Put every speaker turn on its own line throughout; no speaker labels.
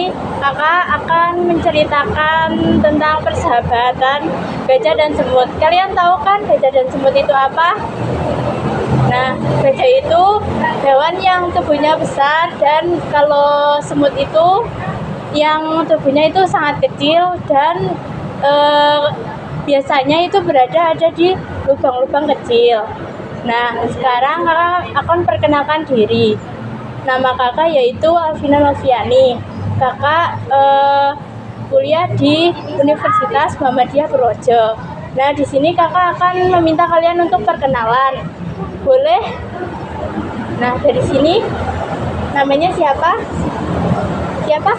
ini kakak akan menceritakan tentang persahabatan gajah dan semut. Kalian tahu kan gajah dan semut itu apa? Nah, gajah itu hewan yang tubuhnya besar, dan kalau semut itu yang tubuhnya itu sangat kecil dan biasanya itu ada di lubang-lubang kecil. Nah, sekarang kakak akan perkenalkan diri. Nama kakak yaitu Alvina Noviani. Kakak kuliah di Universitas Muhammadiyah Purworejo. Nah, di sini kakak akan meminta kalian untuk perkenalan. Boleh? Nah, dari sini namanya siapa? Siapa?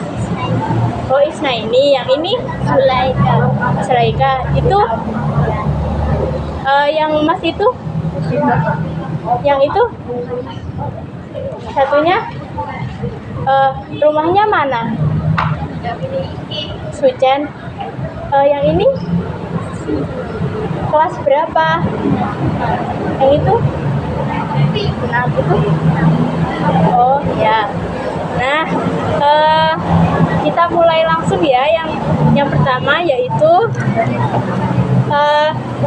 Oh, Isnaini. Yang ini Sulaika. Itu yang Mas itu? Yang itu? Satunya rumahnya mana? Sucen. Yang ini kelas berapa? Yang itu? Nah, itu. Oh ya. Nah, kita mulai langsung ya. Yang pertama yaitu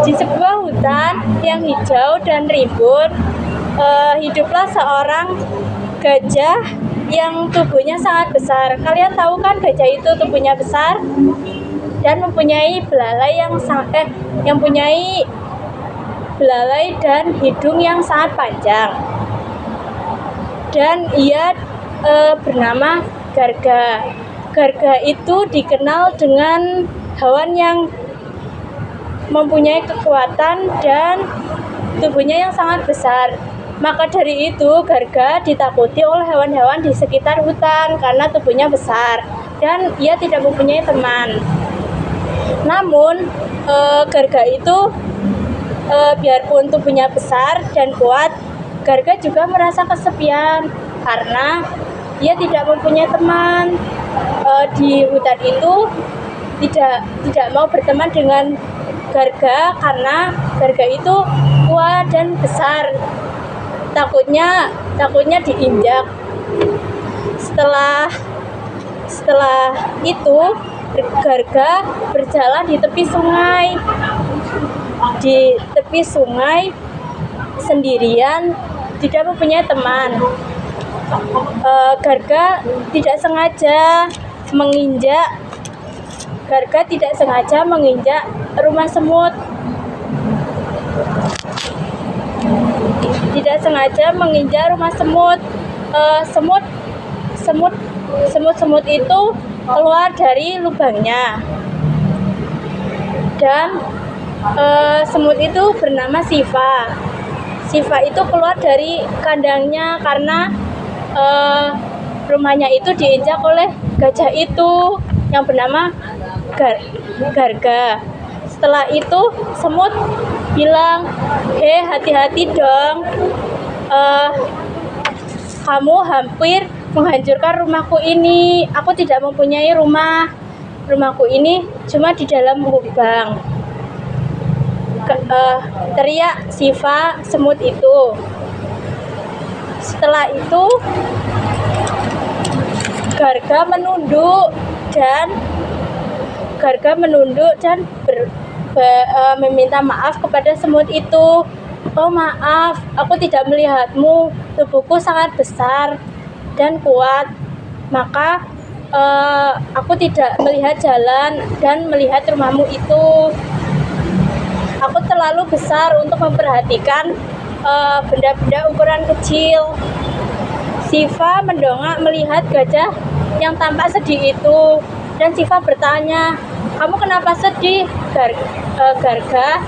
di sebuah hutan yang hijau dan rimbun, hiduplah seorang gajah yang tubuhnya sangat besar. Kalian tahu kan gajah itu tubuhnya besar dan mempunyai belalai dan hidung yang sangat panjang. Dan ia bernama Garga. Garga itu dikenal dengan hewan yang mempunyai kekuatan dan tubuhnya yang sangat besar. Maka dari itu Garga ditakuti oleh hewan-hewan di sekitar hutan karena tubuhnya besar dan ia tidak mempunyai teman. Namun Garga itu biarpun tubuhnya besar dan kuat, Garga juga merasa kesepian karena ia tidak mempunyai teman. Di hutan itu tidak mau berteman dengan Garga karena Garga itu kuat dan besar. Takutnya diinjak. Setelah itu Garga berjalan di tepi sungai. Di tepi sungai sendirian, tidak mempunyai teman. Garga tidak sengaja menginjak rumah semut. Semut itu keluar dari lubangnya, dan semut itu bernama Siva. Siva itu keluar dari kandangnya karena rumahnya itu diinjak oleh gajah itu yang bernama Garga. Setelah itu semut bilang, hati-hati dong, kamu hampir menghancurkan rumahku ini. Aku tidak mempunyai rumah. Rumahku ini cuma di dalam lubang. Teriak Siva semut itu. Setelah itu Garga menunduk dan meminta maaf kepada semut itu. Oh, maaf, aku tidak melihatmu. Tubuhku sangat besar dan kuat, maka aku tidak melihat jalan dan melihat rumahmu itu. Aku terlalu besar untuk memperhatikan benda-benda ukuran kecil. Siva mendongak melihat gajah yang tampak sedih itu, dan Siva bertanya, kamu kenapa sedih, Garga?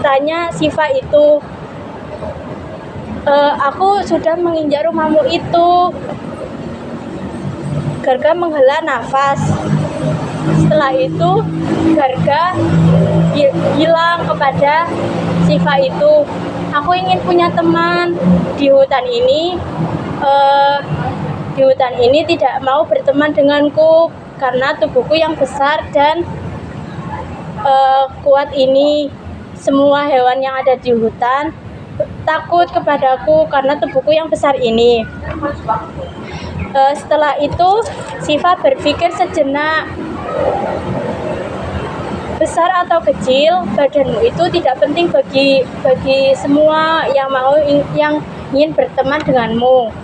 Tanya Siva itu. Aku sudah menginjak rumahmu itu. Garga menghela nafas. Setelah itu Garga bilang kepada Siva itu, aku ingin punya teman di hutan ini. Di hutan ini tidak mau berteman denganku karena tubuhku yang besar dan kuat ini. Semua hewan yang ada di hutan takut kepadaku karena tubuhku yang besar ini. Setelah itu Siva berpikir sejenak. Besar atau kecil, badanmu itu tidak penting bagi semua yang ingin berteman denganmu.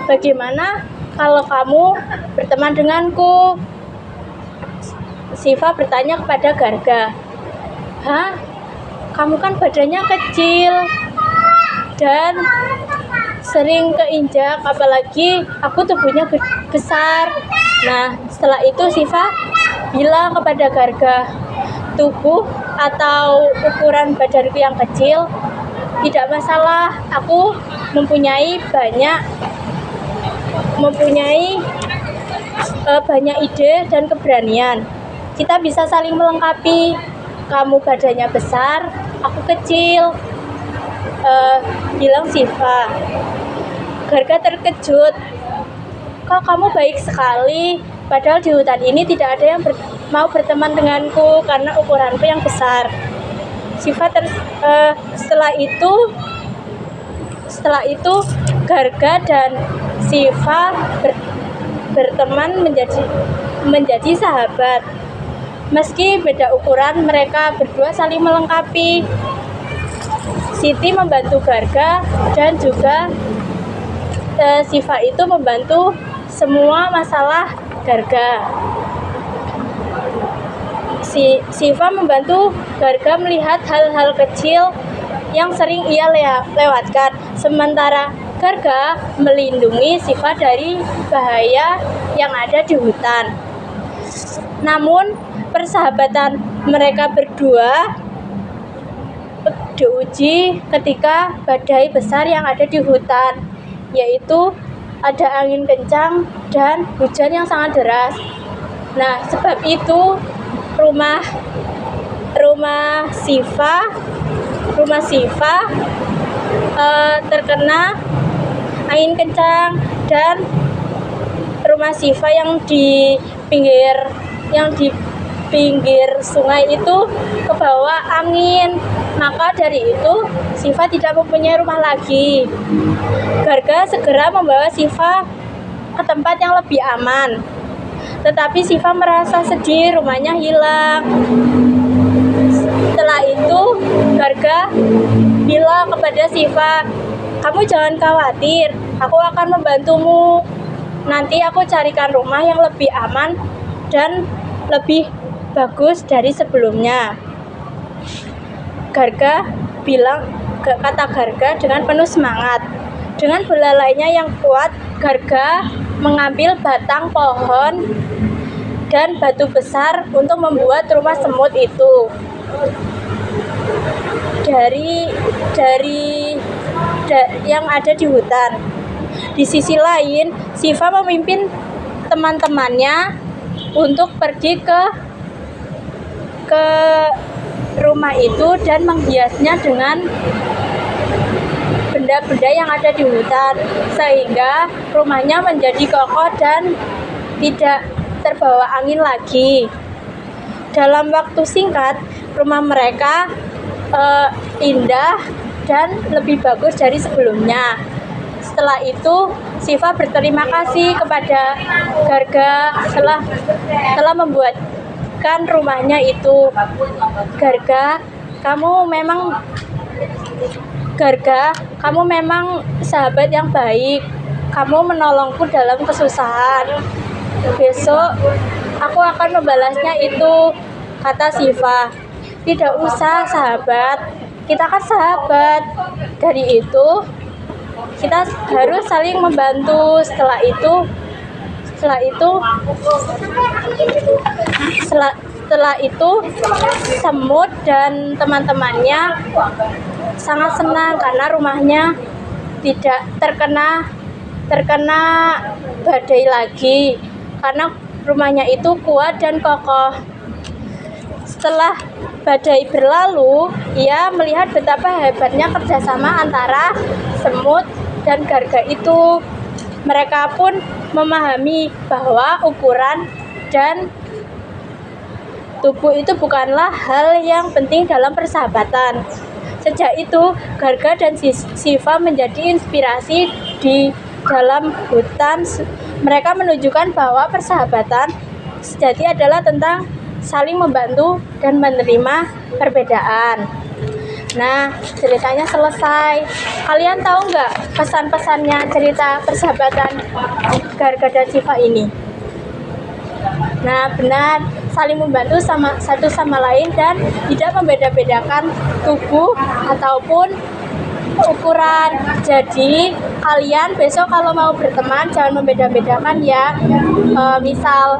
Bagaimana kalau kamu berteman denganku? Siva bertanya kepada Garga. Hah? Kamu kan badannya kecil dan sering keinjak, apalagi aku tubuhnya besar. Nah, setelah itu Siva bilang kepada Garga, tubuh atau ukuran badanku yang kecil tidak masalah. Aku mempunyai banyak ide dan keberanian. Kita bisa saling melengkapi. Kamu badannya besar, aku kecil, bilang Siva. Garga terkejut. Kok kamu baik sekali, padahal di hutan ini tidak ada yang mau berteman denganku karena ukuranku yang besar. Siva setelah itu Garga dan Siva berteman menjadi sahabat. Meski beda ukuran, mereka berdua saling melengkapi. Siti membantu Garga dan juga Siva itu membantu semua masalah Garga. Siva membantu Garga melihat hal-hal kecil yang sering ia lewatkan, sementara Garga melindungi Siva dari bahaya yang ada di hutan. Namun persahabatan mereka berdua diuji ketika badai besar yang ada di hutan, yaitu ada angin kencang dan hujan yang sangat deras. Nah, sebab itu rumah Siva terkena angin kencang, dan rumah Siva yang di pinggir sungai itu kebawa angin. Maka dari itu Siva tidak mempunyai rumah lagi. Garga segera membawa Siva ke tempat yang lebih aman. Tetapi Siva merasa sedih, rumahnya hilang. Setelah itu Garga bilang kepada Siva, kamu jangan khawatir, aku akan membantumu. Nanti aku carikan rumah yang lebih aman dan lebih bagus dari sebelumnya. Kata Garga dengan penuh semangat. Dengan belalainya yang kuat, Garga mengambil batang pohon dan batu besar untuk membuat rumah semut itu. Dari yang ada di hutan. Di sisi lain, Siva memimpin teman-temannya untuk pergi ke rumah itu dan menghiasnya dengan benda-benda yang ada di hutan, sehingga rumahnya menjadi kokoh dan tidak terbawa angin lagi. Dalam waktu singkat, rumah mereka indah dan lebih bagus dari sebelumnya. Setelah itu, Siva berterima kasih kepada Garga telah membuatkan rumahnya itu. Garga, kamu memang sahabat yang baik. Kamu menolongku dalam kesusahan. Besok aku akan membalasnya itu, kata Siva. Tidak usah, sahabat. Kita kan sahabat. Dari itu kita harus saling membantu. Setelah itu semut dan teman-temannya sangat senang karena rumahnya tidak terkena badai lagi, karena rumahnya itu kuat dan kokoh. Setelah badai berlalu, ia melihat betapa hebatnya kerjasama antara semut dan Garga itu. Mereka pun memahami bahwa ukuran dan tubuh itu bukanlah hal yang penting dalam persahabatan. Sejak itu, Garga dan Siva menjadi inspirasi di dalam hutan. Mereka menunjukkan bahwa persahabatan sejati adalah tentang saling membantu dan menerima perbedaan. Nah, ceritanya selesai. Kalian tahu nggak pesan-pesannya cerita persahabatan Garga dan Siva ini? Nah, benar, saling membantu sama satu sama lain dan tidak membeda-bedakan tubuh ataupun ukuran. Jadi kalian besok kalau mau berteman jangan membeda-bedakan ya. Misal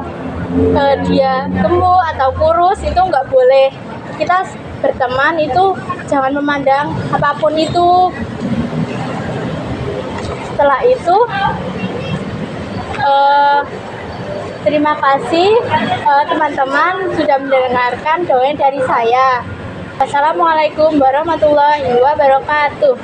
dia gemuk atau kurus itu nggak boleh. Kita berteman itu jangan memandang apapun itu. Setelah itu terima kasih teman-teman sudah mendengarkan dongeng dari saya. Assalamualaikum warahmatullahi wabarakatuh.